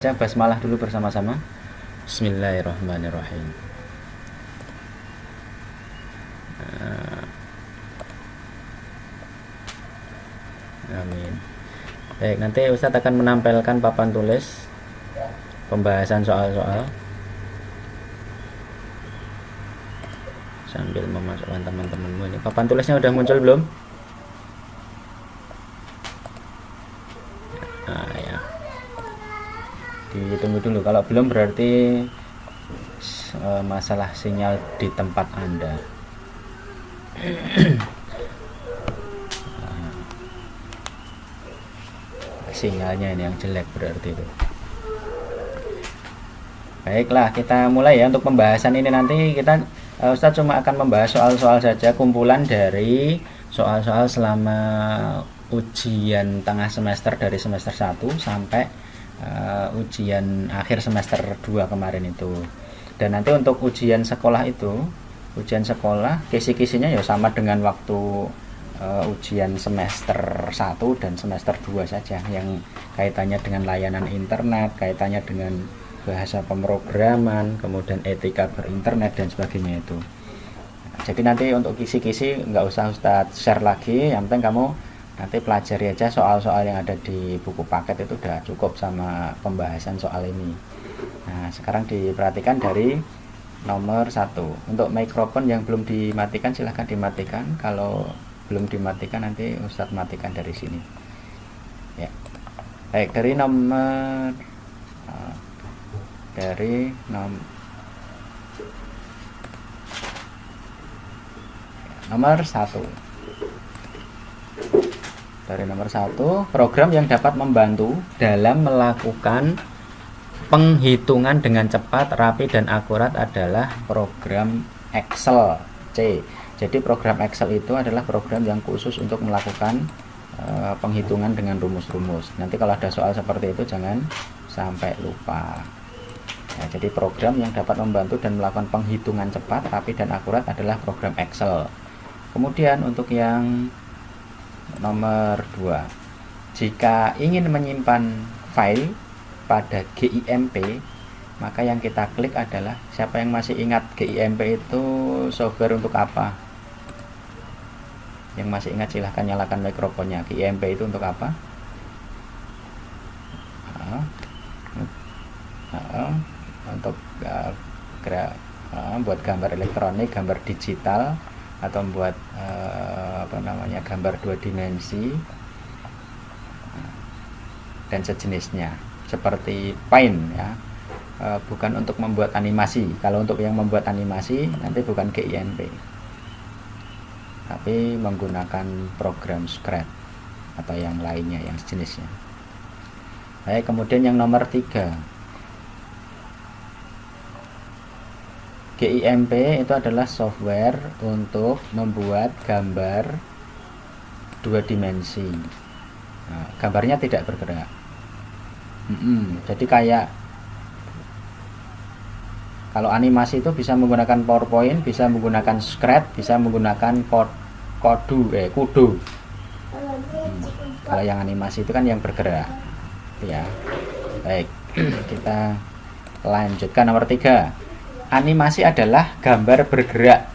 Baca basmalah dulu bersama-sama. Bismillahirrahmanirrahim. Amin. Baik, nanti Ustadz akan menampilkan papan tulis pembahasan soal-soal sambil memasukkan teman-temanmu ini. Papan tulisnya udah muncul belum? Nah, ya. Ditunggu dulu. Kalau belum berarti masalah sinyal di tempat Anda. Sinyalnya ini yang jelek berarti itu. Baiklah, kita mulai ya. Untuk pembahasan ini nanti kita Ustadz cuma akan membahas soal-soal saja, kumpulan dari soal-soal selama ujian tengah semester dari semester 1 sampai ujian akhir semester 2 kemarin itu. Dan nanti untuk ujian sekolah itu, ujian sekolah kisi-kisinya ya sama dengan waktu ujian semester 1 dan semester 2 saja, yang kaitannya dengan layanan internet, kaitannya dengan bahasa pemrograman, kemudian etika berinternet dan sebagainya itu. Jadi nanti untuk kisi-kisi nggak usah Ustadz share lagi, yang penting kamu nanti pelajari aja soal-soal yang ada di buku paket, itu udah cukup sama pembahasan soal ini. Nah, sekarang diperhatikan dari nomor 1. Untuk mikrofon yang belum dimatikan silahkan dimatikan, kalau belum dimatikan nanti Ustadz matikan dari sini ya. Baik, dari nomor 1. Dari nomor 1, program yang dapat membantu dalam melakukan penghitungan dengan cepat, rapi, dan akurat adalah program Excel. C. Jadi program Excel itu adalah program yang khusus untuk melakukan penghitungan dengan rumus-rumus. Nanti kalau ada soal seperti itu jangan sampai lupa. Ya, jadi program yang dapat membantu dan melakukan penghitungan cepat, rapi, dan akurat adalah program Excel. Kemudian untuk yang nomor 2, jika ingin menyimpan file pada GIMP, maka yang kita klik adalah, siapa yang masih ingat GIMP itu software untuk apa? Yang masih ingat silahkan nyalakan mikrofonnya. GIMP itu untuk apa? Untuk buat gambar elektronik, gambar digital, atau membuat gambar 2 dimensi dan sejenisnya, seperti Paint ya. Bukan untuk membuat animasi. Kalau untuk yang membuat animasi nanti bukan GIMP, tapi menggunakan program Scratch atau yang lainnya, yang sejenisnya. Baik, kemudian yang nomor 3, GIMP itu adalah software untuk membuat gambar 2 dimensi. Nah, gambarnya tidak bergerak. Jadi kayak kalau animasi itu bisa menggunakan PowerPoint, bisa menggunakan Scratch, bisa menggunakan Kudu. Kalau yang animasi itu kan yang bergerak ya. Baik, kita lanjutkan nomor 3. Animasi adalah gambar bergerak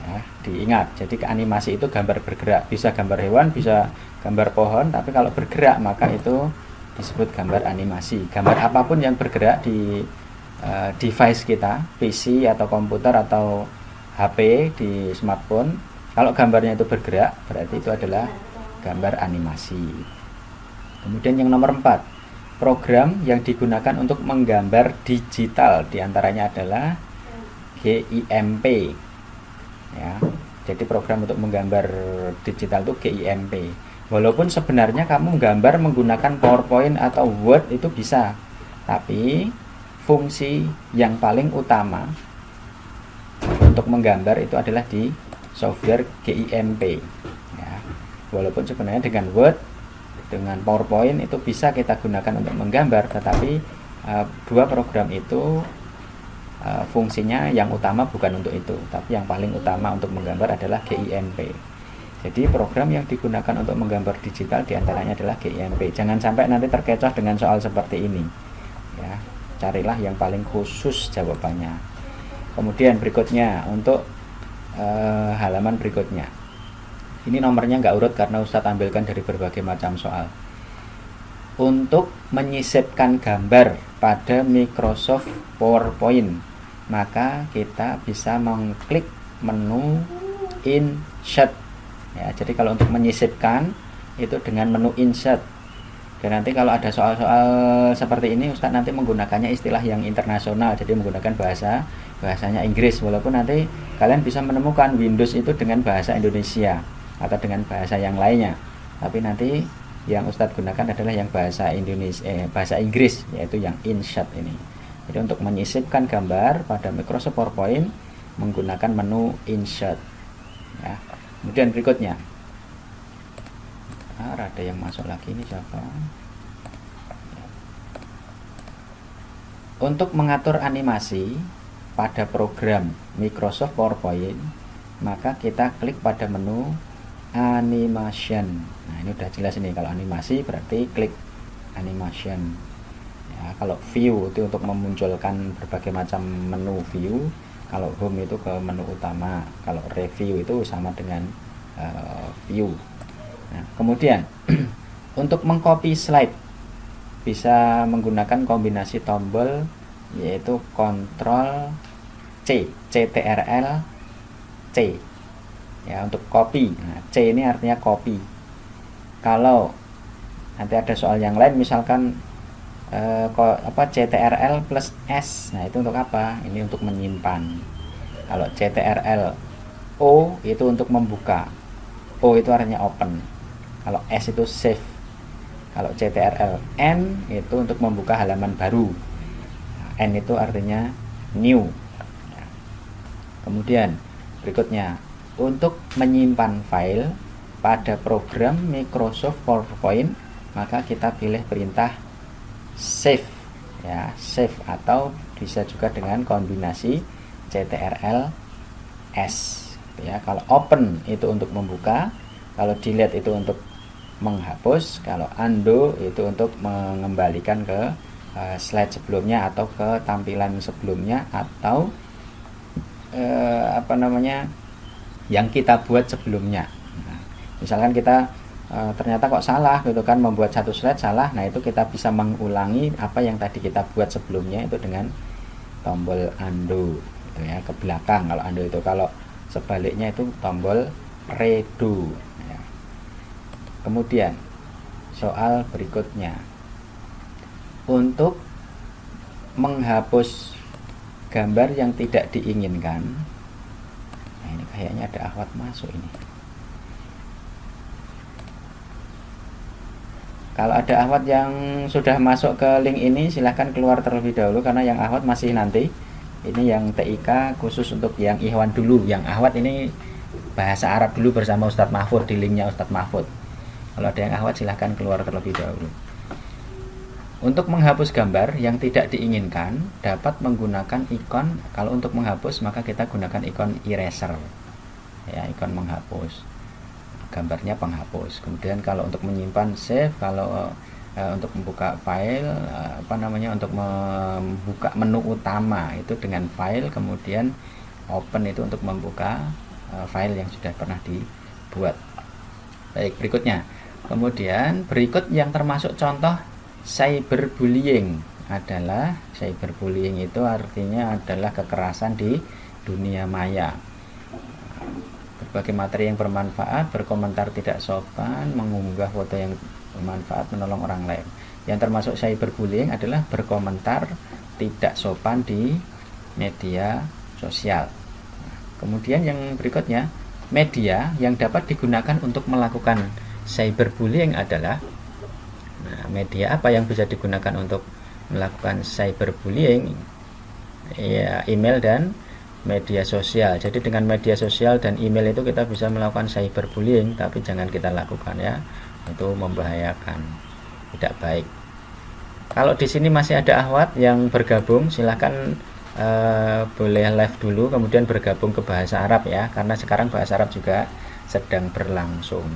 ya, diingat. Jadi animasi itu gambar bergerak, bisa gambar hewan, bisa gambar pohon, tapi kalau bergerak maka itu disebut gambar animasi. Gambar apapun yang bergerak di device kita, PC atau komputer atau HP, di smartphone, kalau gambarnya itu bergerak berarti itu adalah gambar animasi. Kemudian yang nomor 4, program yang digunakan untuk menggambar digital, diantaranya adalah GIMP ya. Jadi program untuk menggambar digital itu GIMP. Walaupun sebenarnya kamu menggambar menggunakan PowerPoint atau Word itu bisa, tapi fungsi yang paling utama untuk menggambar itu adalah di software GIMP ya. Walaupun sebenarnya dengan Word, dengan PowerPoint itu bisa kita gunakan untuk menggambar, tetapi dua program itu fungsinya yang utama bukan untuk itu, tapi yang paling utama untuk menggambar adalah GIMP. Jadi program yang digunakan untuk menggambar digital diantaranya adalah GIMP. Jangan sampai nanti terkecoh dengan soal seperti ini ya, carilah yang paling khusus jawabannya. Kemudian berikutnya untuk halaman berikutnya, ini nomornya nggak urut karena Ustadz ambilkan dari berbagai macam soal. Untuk menyisipkan gambar pada Microsoft PowerPoint, maka kita bisa mengklik menu Insert ya. Jadi kalau untuk menyisipkan itu dengan menu Insert. Dan nanti kalau ada soal-soal seperti ini, Ustadz nanti menggunakannya istilah yang internasional, jadi menggunakan bahasanya Inggris, walaupun nanti kalian bisa menemukan Windows itu dengan bahasa Indonesia atau dengan bahasa yang lainnya, tapi nanti yang Ustadz gunakan adalah yang bahasa bahasa Inggris, yaitu yang Insert ini. Jadi untuk menyisipkan gambar pada Microsoft PowerPoint menggunakan menu Insert ya. Kemudian berikutnya, ada yang masuk lagi, ini siapa? Untuk mengatur animasi pada program Microsoft PowerPoint, maka kita klik pada menu Animation. Nah, ini udah jelas ini, kalau animasi berarti klik Animation ya. Kalau View itu untuk memunculkan berbagai macam menu view, kalau Home itu ke menu utama, kalau Review itu sama dengan View. Nah, kemudian untuk mengcopy slide bisa menggunakan kombinasi tombol, yaitu Ctrl C, Ctrl C ya, untuk copy. Nah, C ini artinya copy. Kalau nanti ada soal yang lain misalkan Ctrl plus S, nah itu untuk apa? Ini untuk menyimpan. Kalau Ctrl O itu untuk membuka, O itu artinya open. Kalau S itu save. Kalau Ctrl N itu untuk membuka halaman baru. N itu artinya new. Kemudian berikutnya, untuk menyimpan file pada program Microsoft PowerPoint, maka kita pilih perintah save ya, save, atau bisa juga dengan kombinasi Ctrl S ya. Kalau open itu untuk membuka, kalau delete itu untuk menghapus, kalau undo itu untuk mengembalikan ke slide sebelumnya atau ke tampilan sebelumnya, atau yang kita buat sebelumnya. Nah, misalkan kita ternyata kok salah gitu kan, membuat satu slide salah, nah itu kita bisa mengulangi apa yang tadi kita buat sebelumnya itu dengan tombol undo gitu ya, ke belakang kalau undo itu. Kalau sebaliknya itu tombol redo ya. Kemudian soal berikutnya, untuk menghapus gambar yang tidak diinginkan. Nah, ini kayaknya ada akhwat masuk ini. Kalau ada akhwat yang sudah masuk ke link ini, silahkan keluar terlebih dahulu, karena yang akhwat masih nanti. Ini yang TIK khusus untuk yang Ikhwan dulu. Yang akhwat ini bahasa Arab dulu bersama Ustadz Mahfud, di linknya Ustadz Mahfud. Kalau ada yang akhwat silahkan keluar terlebih dahulu. Untuk menghapus gambar yang tidak diinginkan, dapat menggunakan ikon. Kalau untuk menghapus, maka kita gunakan ikon eraser ya, ikon menghapus. Gambarnya penghapus. Kemudian kalau untuk menyimpan save, kalau untuk membuka file untuk membuka menu utama itu dengan file, kemudian open itu untuk membuka file yang sudah pernah dibuat. Baik, berikutnya. Kemudian berikut yang termasuk contoh cyberbullying adalah, cyberbullying itu artinya adalah kekerasan di dunia maya. Berbagai materi yang bermanfaat, berkomentar tidak sopan, mengunggah foto yang bermanfaat, menolong orang lain. Yang termasuk cyberbullying adalah berkomentar tidak sopan di media sosial. Kemudian yang berikutnya, media yang dapat digunakan untuk melakukan cyberbullying adalah, media apa yang bisa digunakan untuk melakukan cyberbullying? Ya, email dan media sosial. Jadi dengan media sosial dan email itu kita bisa melakukan cyberbullying, tapi jangan kita lakukan ya, itu membahayakan, tidak baik. Kalau di sini masih ada akhwat yang bergabung, silahkan boleh live dulu kemudian bergabung ke bahasa Arab ya, karena sekarang bahasa Arab juga sedang berlangsung.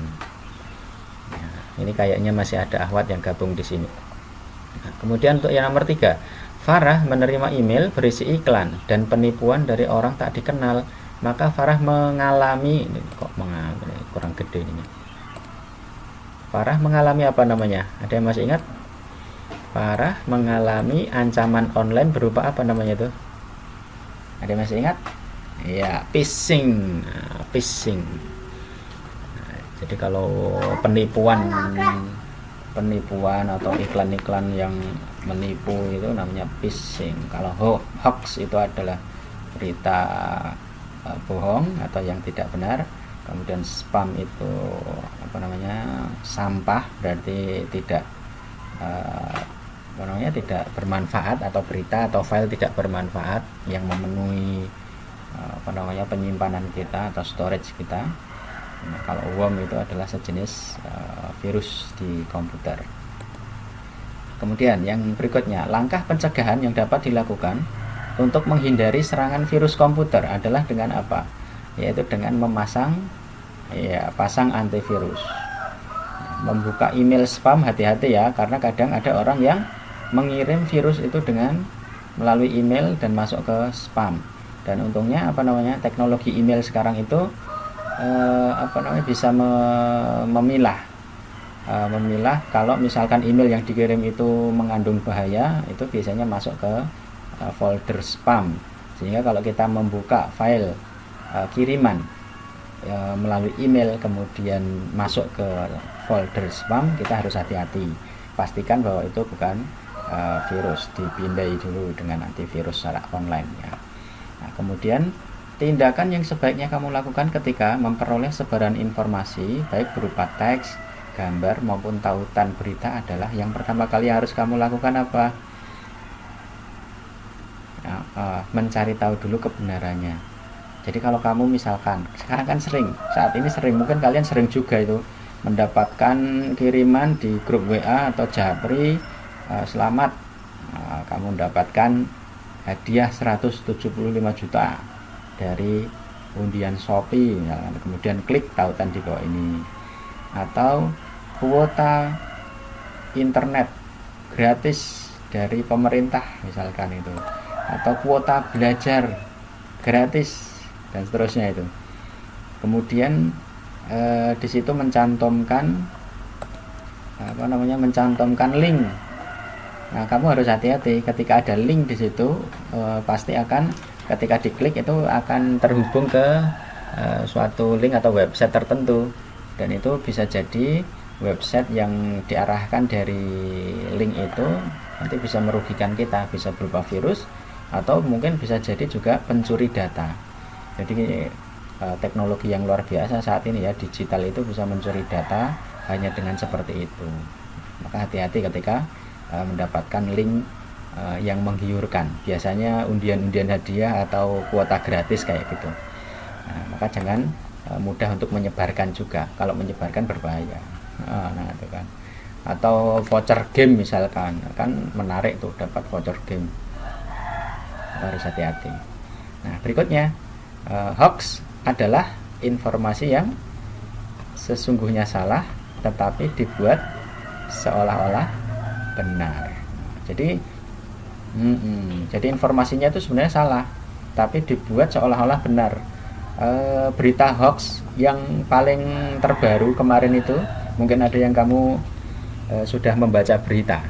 Ya, ini kayaknya masih ada akhwat yang gabung di sini. Nah, kemudian untuk yang nomor 3, Farah menerima email berisi iklan dan penipuan dari orang tak dikenal. Maka Farah mengalami, ini kok mengalami, kurang gede ini. Farah mengalami apa namanya? Ada yang masih ingat? Farah mengalami ancaman online berupa apa namanya itu? Ada yang masih ingat? Ya, phishing. Nah, phishing. Nah, jadi kalau penipuan atau iklan-iklan yang menipu itu namanya phishing. Kalau hoax itu adalah berita bohong atau yang tidak benar. Kemudian spam itu apa namanya, sampah, berarti tidak tidak bermanfaat, atau berita atau file tidak bermanfaat yang memenuhi penyimpanan kita atau storage kita. Nah, kalau worm itu adalah sejenis virus di komputer. Kemudian yang berikutnya, langkah pencegahan yang dapat dilakukan untuk menghindari serangan virus komputer adalah dengan apa? Yaitu dengan memasang pasang antivirus. Membuka email spam, hati-hati ya, karena kadang ada orang yang mengirim virus itu dengan melalui email dan masuk ke spam. Dan untungnya teknologi email sekarang itu bisa memilah kalau misalkan email yang dikirim itu mengandung bahaya, itu biasanya masuk ke folder spam. Sehingga kalau kita membuka file kiriman melalui email kemudian masuk ke folder spam, kita harus hati-hati, pastikan bahwa itu bukan virus, dipindai dulu dengan antivirus secara online ya. Nah, kemudian tindakan yang sebaiknya kamu lakukan ketika memperoleh sebaran informasi baik berupa teks, gambar maupun tautan berita adalah, yang pertama kali harus kamu lakukan apa? Mencari tahu dulu kebenarannya. Jadi kalau kamu misalkan sekarang kan saat ini sering, mungkin kalian sering juga itu mendapatkan kiriman di grup WA atau Japri, selamat, kamu mendapatkan hadiah 175 juta dari undian Shopee, kemudian klik tautan di bawah ini, atau kuota internet gratis dari pemerintah misalkan itu, atau kuota belajar gratis dan seterusnya itu. Kemudian di situ mencantumkan link. Nah, kamu harus hati-hati ketika ada link di situ, pasti akan ketika diklik itu akan terhubung ke suatu link atau website tertentu, dan itu bisa jadi website yang diarahkan dari link itu nanti bisa merugikan kita, bisa berupa virus atau mungkin bisa jadi juga pencuri data. Jadi teknologi yang luar biasa saat ini ya, digital itu bisa mencuri data hanya dengan seperti itu. Maka hati-hati ketika mendapatkan link yang menggiurkan, biasanya undian-undian hadiah atau kuota gratis kayak gitu. Nah, maka jangan mudah untuk menyebarkan juga, kalau menyebarkan berbahaya. Nah itu kan, atau voucher game misalkan, kan menarik tuh dapat voucher game, harus hati-hati. Nah berikutnya, hoax adalah informasi yang sesungguhnya salah tetapi dibuat seolah-olah benar. Jadi informasinya itu sebenarnya salah tapi dibuat seolah-olah benar. Berita hoax yang paling terbaru kemarin itu, mungkin ada yang kamu sudah membaca berita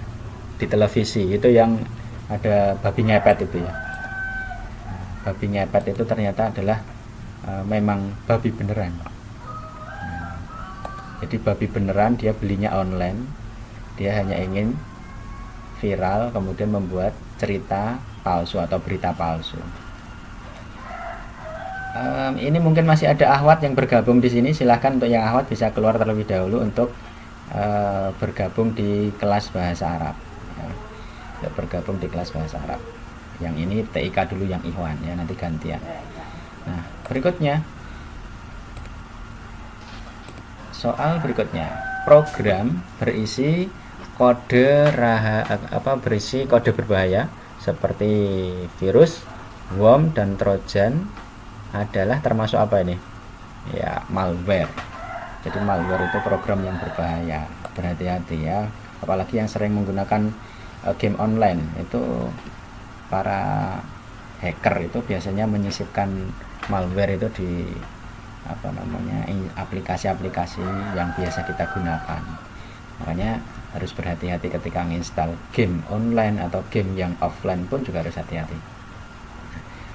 di televisi itu, yang ada babi ngepet itu ya. Babi ngepet itu ternyata adalah memang babi beneran. Jadi babi beneran, dia belinya online, dia hanya ingin viral kemudian membuat cerita palsu atau berita palsu. Ini mungkin masih ada akhwat yang bergabung di sini. Silahkan untuk yang akhwat bisa keluar terlebih dahulu untuk bergabung di kelas bahasa Arab ya. Untuk bergabung di kelas bahasa Arab. Yang ini TIK dulu, yang Ikhwan ya, nanti gantian. Nah berikutnya, soal berikutnya, program berisi berisi kode berbahaya seperti virus, worm dan trojan adalah termasuk apa ini? ya malware. Jadi malware itu program yang berbahaya, berhati-hati ya. Apalagi yang sering menggunakan game online itu, para hacker itu biasanya menyisipkan malware itu di aplikasi-aplikasi yang biasa kita gunakan. Makanya harus berhati-hati ketika menginstal game online atau game yang offline pun juga harus hati-hati.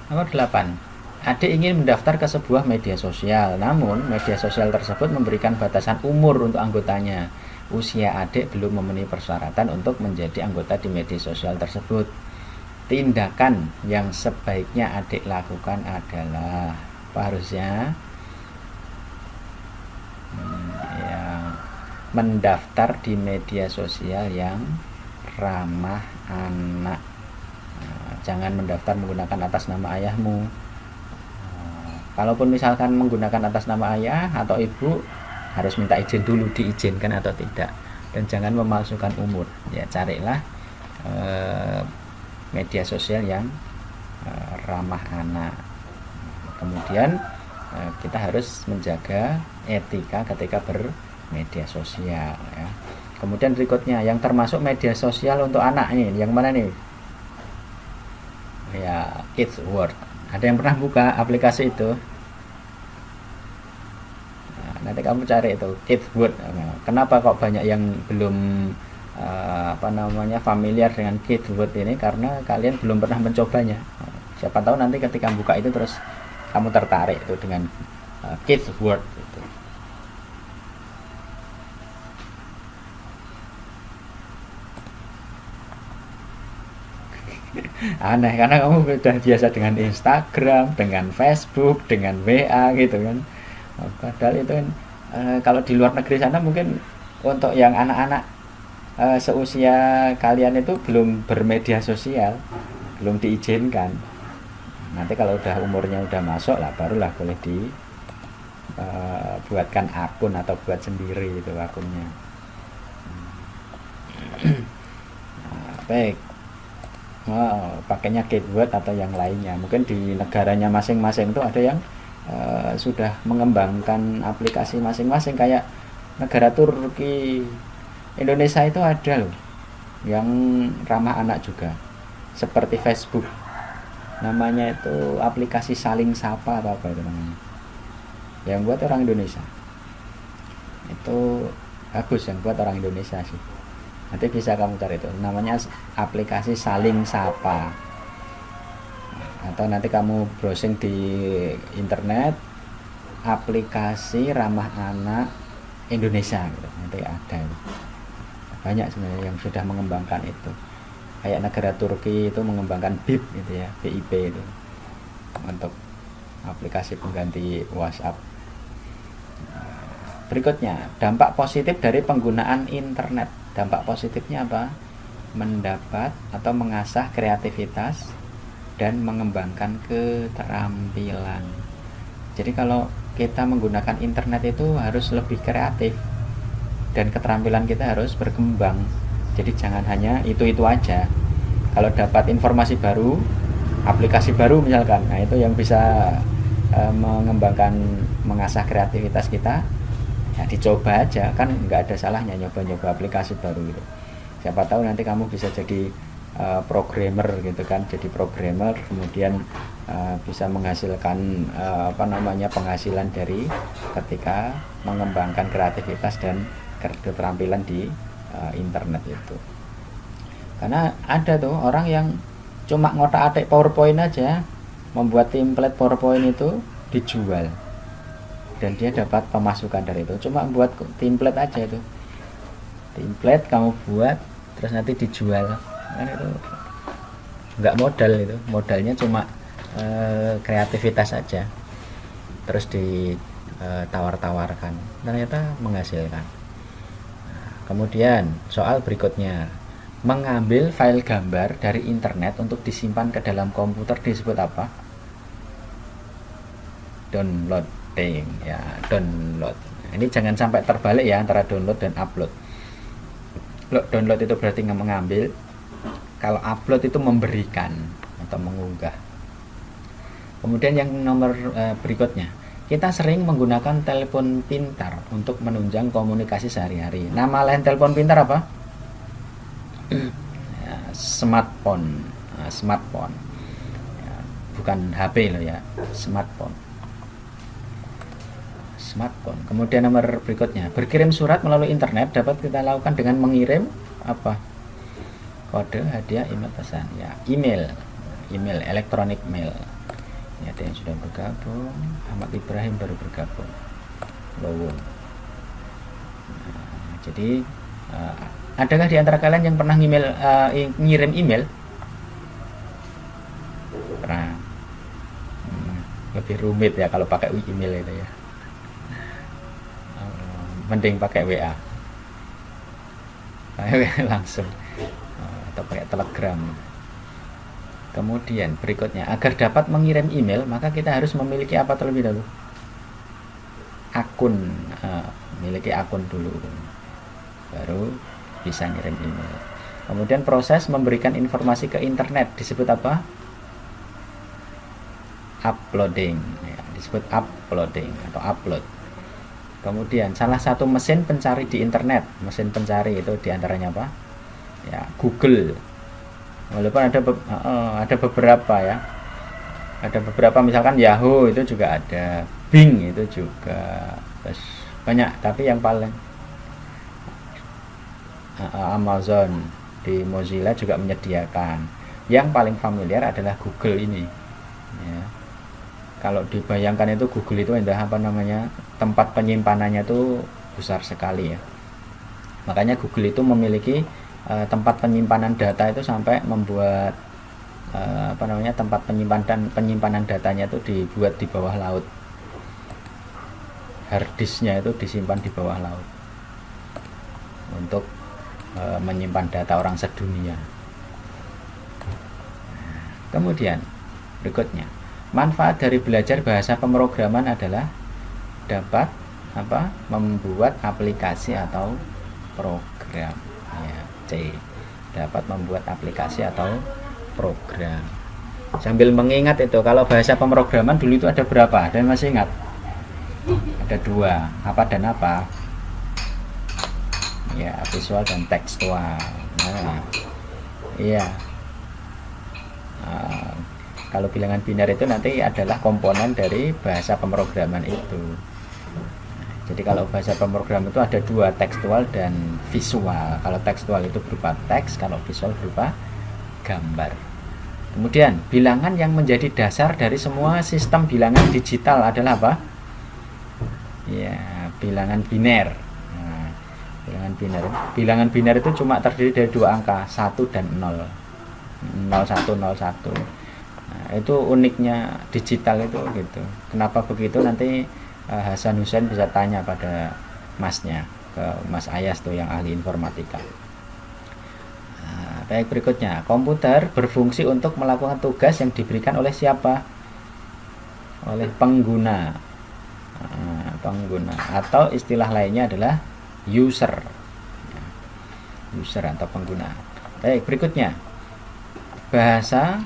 Nomor 8. Adik ingin mendaftar ke sebuah media sosial, namun media sosial tersebut memberikan batasan umur untuk anggotanya. Usia adik belum memenuhi persyaratan untuk menjadi anggota di media sosial tersebut. Tindakan yang sebaiknya adik lakukan adalah apa harusnya? Mendaftar di media sosial yang ramah anak. Jangan mendaftar menggunakan atas nama ayahmu. Kalaupun misalkan menggunakan atas nama ayah atau ibu, harus minta izin dulu, diizinkan atau tidak. Dan jangan memalsukan umur. Ya, carilah media sosial yang ramah anak. Kemudian kita harus menjaga etika ketika bermedia sosial ya. Kemudian berikutnya yang termasuk media sosial untuk anak nih, yang mana nih? Ya, Kids World. Ada yang pernah buka aplikasi itu? Nah, nanti kamu cari itu Kids World. Kenapa kok banyak yang belum familiar dengan Kids World ini? Karena kalian belum pernah mencobanya. Siapa tahu nanti ketika buka itu terus kamu tertarik itu dengan Kids World itu. Aneh karena kamu sudah biasa dengan Instagram, dengan Facebook, dengan WA gitu kan. Padahal itu kan kalau di luar negeri sana mungkin untuk yang anak-anak seusia kalian itu belum bermedia sosial, belum diizinkan. Nanti kalau udah umurnya udah masuk lah, barulah boleh buatkan akun atau buat sendiri itu akunnya. Baik. Pakainya Kidsword atau yang lainnya. Mungkin di negaranya masing-masing itu ada yang sudah mengembangkan aplikasi masing-masing, kayak negara Turki. Indonesia itu ada loh yang ramah anak juga, seperti Facebook. Namanya itu aplikasi Saling Sapa atau apa itu namanya. Yang buat orang Indonesia. Itu bagus, yang buat orang Indonesia sih. Nanti bisa kamu cari itu, namanya aplikasi Saling Sapa. Atau nanti kamu browsing di internet aplikasi ramah anak Indonesia gitu. Nanti ada banyak sebenarnya yang sudah mengembangkan itu. Kayak negara Turki itu mengembangkan BIP gitu ya, BIP itu untuk aplikasi pengganti WhatsApp. Berikutnya, dampak positif dari penggunaan internet. Dampak positifnya apa? Mendapat atau mengasah kreativitas dan mengembangkan keterampilan. Jadi kalau kita menggunakan internet itu harus lebih kreatif dan keterampilan kita harus berkembang. Jadi jangan hanya itu-itu aja. Kalau dapat informasi baru, aplikasi baru misalkan, nah itu yang bisa mengembangkan, mengasah kreativitas kita. Ya dicoba aja, kan nggak ada salahnya nyoba-nyoba aplikasi baru gitu. Siapa tahu nanti kamu bisa jadi programmer gitu kan, jadi programmer kemudian bisa menghasilkan penghasilan dari ketika mengembangkan kreativitas dan keterampilan di internet itu. Karena ada tuh orang yang cuma ngotak-atik PowerPoint aja, membuat template PowerPoint itu dijual. Dan dia dapat pemasukan dari itu, cuma buat template aja itu, template kamu buat terus nanti dijual, kan itu nggak modal, itu modalnya cuma kreativitas aja, terus ditawar-tawarkan, ternyata menghasilkan. Nah, kemudian soal berikutnya, mengambil file gambar dari internet untuk disimpan ke dalam komputer disebut apa? Download. Ya, download. Ini jangan sampai terbalik ya antara download dan upload. Download itu berarti mengambil, kalau upload itu memberikan atau mengunggah. Kemudian yang nomor berikutnya, kita sering menggunakan telepon pintar untuk menunjang komunikasi sehari-hari. Nama lain telepon pintar apa? Ya, smartphone. Nah, smartphone. Ya, bukan HP loh ya, smartphone. Smartphone. Kemudian nomor berikutnya, berkirim surat melalui internet dapat kita lakukan dengan mengirim apa? Kode hadiah email pesan. Ya, email, elektronik mail. Ini ada yang sudah bergabung. Ahmad Ibrahim baru bergabung. Lowo. Nah, jadi adakah di antara kalian yang pernah ngirim email? Pernah. Lebih rumit ya kalau pakai email itu ya. Mending pakai WA. Pakai WA langsung. Atau pakai Telegram. Kemudian berikutnya, agar dapat mengirim email maka kita harus memiliki apa terlebih dahulu? Akun. Memiliki akun dulu, baru bisa ngirim email. Kemudian proses memberikan informasi ke internet disebut apa? Uploading ya, disebut uploading atau upload. Kemudian salah satu mesin pencari di internet, mesin pencari itu diantaranya apa? Ya, Google. Walaupun ada beberapa ya, ada beberapa misalkan Yahoo itu juga ada, Bing itu juga, terus banyak. Tapi yang paling Amazon di Mozilla juga menyediakan. Yang paling familiar adalah Google ini. Ya. Kalau dibayangkan itu Google itu apa namanya, tempat penyimpanannya itu besar sekali ya. Makanya Google itu memiliki tempat penyimpanan data itu sampai membuat tempat penyimpanan datanya itu dibuat di bawah laut. Harddisknya itu disimpan di bawah laut untuk menyimpan data orang sedunia. Kemudian berikutnya, manfaat dari belajar bahasa pemrograman adalah dapat membuat aplikasi atau program. Ya, C. Dapat membuat aplikasi atau program. Sambil mengingat itu, kalau bahasa pemrograman dulu itu ada berapa? Dan masih ingat? Ada dua. Apa dan apa? Ya, visual dan tekstual. Nah, iya. Kalau bilangan biner itu nanti adalah komponen dari bahasa pemrograman itu. Jadi kalau bahasa pemrograman itu ada dua, tekstual dan visual. Kalau tekstual itu berupa teks, kalau visual berupa gambar. Kemudian bilangan yang menjadi dasar dari semua sistem bilangan digital adalah apa? Ya, bilangan biner. Nah, bilangan biner itu cuma terdiri dari dua angka, 1 dan 0. 0101. Nah, itu uniknya digital itu gitu. Kenapa begitu nanti Hasan Hussein bisa tanya pada masnya, ke Mas Ayas tuh yang ahli informatika. Nah, baik, berikutnya, komputer berfungsi untuk melakukan tugas yang diberikan oleh siapa? Oleh pengguna. Nah, pengguna atau istilah lainnya adalah user. User atau pengguna. Baik, berikutnya, bahasa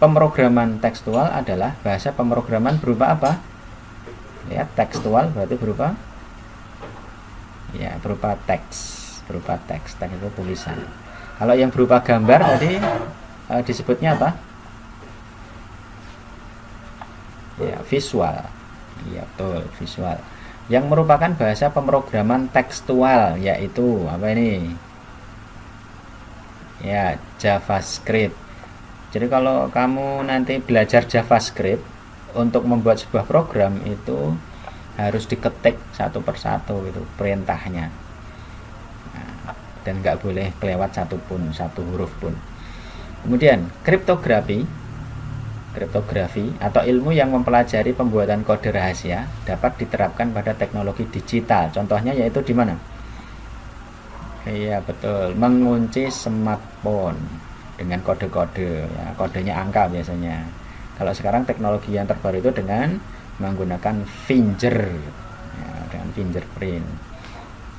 pemrograman tekstual adalah bahasa pemrograman berupa apa? Ya, tekstual berarti berupa teks itu tulisan. Kalau yang berupa gambar tadi disebutnya apa? Ya, visual. Ya, betul, visual. Yang merupakan bahasa pemrograman tekstual yaitu apa ini? Ya, JavaScript. Jadi kalau kamu nanti belajar JavaScript untuk membuat sebuah program itu harus diketik satu persatu itu perintahnya. Nah, dan nggak boleh kelewat satu huruf pun. Kemudian kriptografi atau ilmu yang mempelajari pembuatan kode rahasia dapat diterapkan pada teknologi digital. Contohnya yaitu di mana? Iya, betul, mengunci smartphone dengan kode-kode ya, kodenya angka biasanya. Kalau sekarang teknologi yang terbaru itu dengan menggunakan finger ya, dengan fingerprint.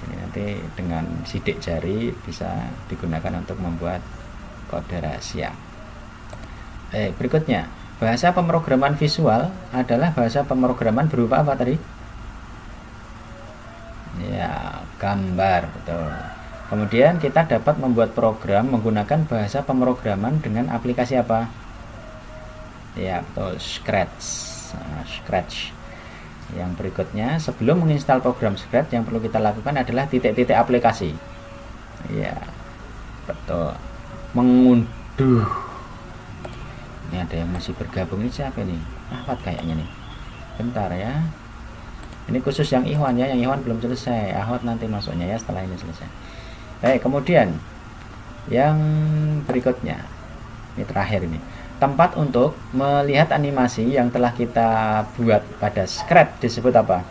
Jadi nanti dengan sidik jari bisa digunakan untuk membuat kode rahasia. Berikutnya, Bahasa pemrograman visual adalah bahasa pemrograman berupa apa tadi? Ya, gambar, betul. Kemudian kita dapat membuat program menggunakan bahasa pemrograman dengan aplikasi apa? Ya, betul, Scratch. Nah, Scratch. Yang berikutnya, sebelum menginstal program Scratch, yang perlu kita lakukan adalah titik-titik aplikasi. Ya, betul. Mengunduh. Ini ada yang masih bergabung, ini siapa nih? Ahmad kayaknya nih. Bentar ya. Ini khusus yang Ikhwan ya, yang Ikhwan belum selesai. Ahmad nanti masuknya ya setelah ini selesai. Baik, kemudian yang berikutnya. Ini terakhir ini. Tempat untuk melihat animasi yang telah kita buat pada Scratch disebut apa?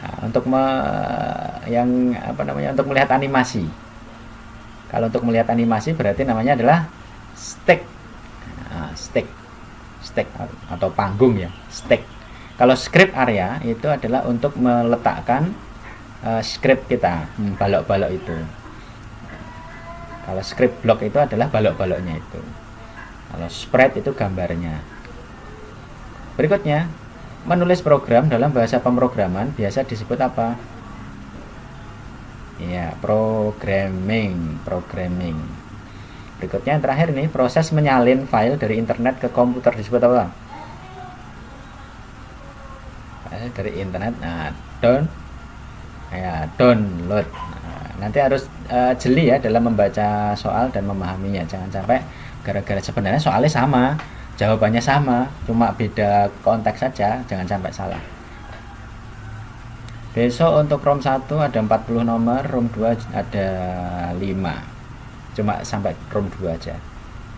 Nah, untuk untuk melihat animasi. Kalau untuk melihat animasi berarti namanya adalah stick. Nah, stick atau panggung ya, stick. Kalau script area itu adalah untuk meletakkan script kita, balok-balok itu. Kalau script block itu adalah balok-baloknya itu. Kalau spread itu gambarnya. Berikutnya, menulis program dalam bahasa pemrograman biasa disebut apa? Ya, programming. Berikutnya yang terakhir nih, proses menyalin file dari internet ke komputer disebut apa? File dari internet, download. Nanti harus jeli ya dalam membaca soal dan memahaminya. Jangan sampai gara-gara sebenarnya soalnya sama, jawabannya sama, cuma beda konteks saja, jangan sampai salah. Besok untuk ROM 1 ada 40 nomor, ROM 2 ada 5. Cuma sampai ROM 2 aja.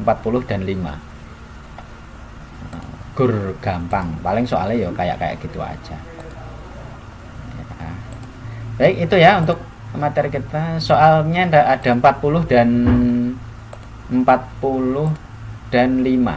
40 dan 5. Gur gampang, paling soalnya ya kayak gitu aja. Ya. Baik, itu ya untuk materi kita. Soalnya ada 40 dan 5.